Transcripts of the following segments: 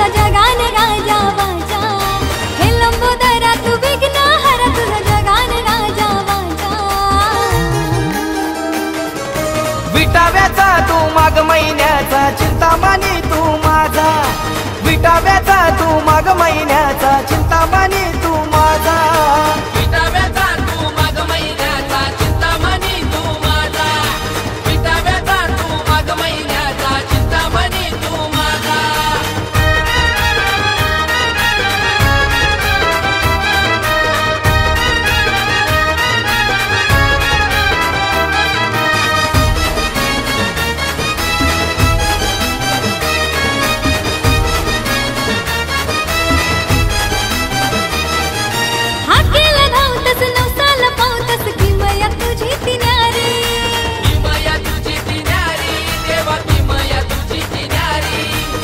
तुझा जगान राजा वाजा, हे लंबोदरा तू विघ्नहरा तुझा जगान राजा वाजा। विटाव्याचा तू माघ महिन्याचा चिंतामणी तू माझा, विटाव्याचा तू माघ महिन्याचा चिंतामणी तू माझा। विटाव्याचा तू माघ महिन्याचा चिंतामणी तू माझा, विटाव्याचा तू माघ महिन्याचा चिंतामणी तू माझा।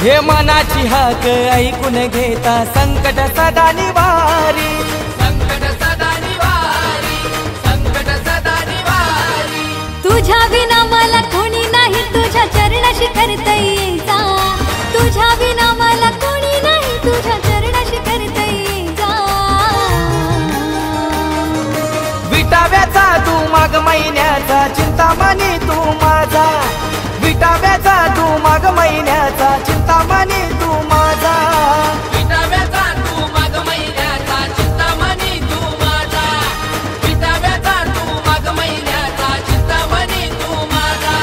हे मनाची हाक ऐकून घेता संकट सदा निवारी, संकट सदा निवारी, संकट सदा निवारी। तुझ्या विना मला कोणी नाही तुझ्या चरणाशी करता येईचा, तुझ्या विना मला कोणी नाही तुझ्या चरणाशी करता येईचा। विटाव्याचा तू माघ महिन्याचा चिंतामणी तू माझा, विटाव्याचा तू माघ महिन्याचा चिंतामणी तू माझा। विटाव्याचा तू माघ महिन्याचा चिंतामणी तू माझा, विटाव्याचा तू माघ महिन्याचा चिंतामणी तू माझा।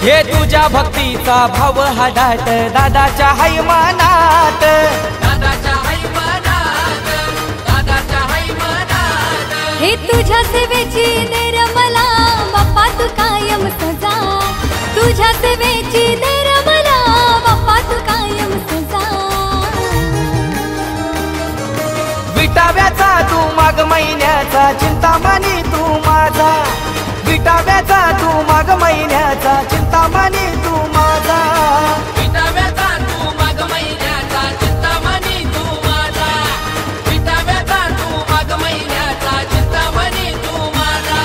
हे तुझ्या भक्तीचा भाव हा दाट दादाच्या हैमानात, दादाच्या हैमानात, दादाच्या हैमानात। हे तुझ्या सेवेची देर मला बाप्पा तू कायम सजा, तुझ्या सेवेची देर मला बाप्पा तू कायम सजा। विटाव्याचा तू माघ महिन्याचा चिंतामणी तू माझा, विटाव्याचा तू माघ महिन्याचा चिंतामणी तू माझा। विटाव्याचा तू माघ महिन्याचा चिंतामणी तू माझा, विटाव्याचा तू माघ महिन्याचा चिंतामणी तू माझा।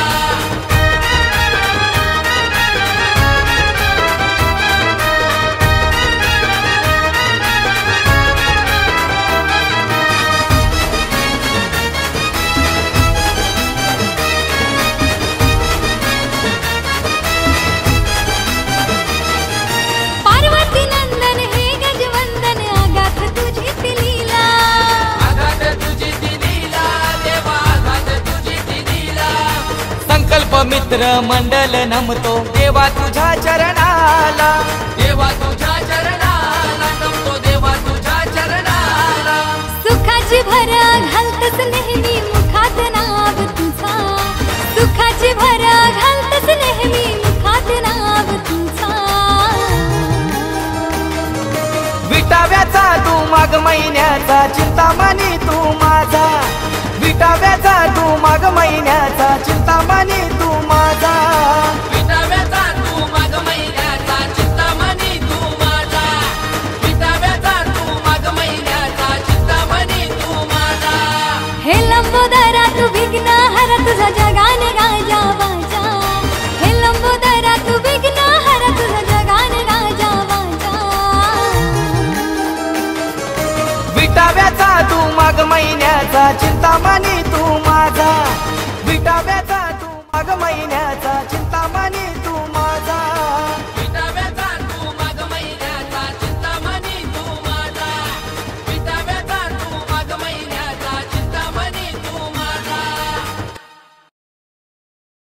मित्र मंडल नमतो देवा तुझ्या चरणाला, देवा तुझ्या चरणाला नमतो, देवा तुझ्या चरणाला। सुखाची भर घालतस नेहमी मुखात नाव तुझा, सुखाची भर घालतस नेहमी मुखात नाव तुझा। विटाव्याचा तू माघ महिन्याचा चिंतामणी तू माझा, विटाव्याचा तू माघ महिन्याचा चिंतामणी तू माझा। विटाव्याचा तू माघ महिन्याचा चिंतामणी तू माझा, विटाव्याचा तू माघ महिन्याचा चिंतामणी तू माझा। हे लंबोदरा तू विघ्नहरा तुझा जगान राजा वाजा, हे लंबोदरा तू विघ्नहरा तुझा जगान राजा वाजा। विटाव्याचा तू माघ महिन्याचा चिंतामणी तू माझा, विटाव्याचा तू माघ महिन्याचा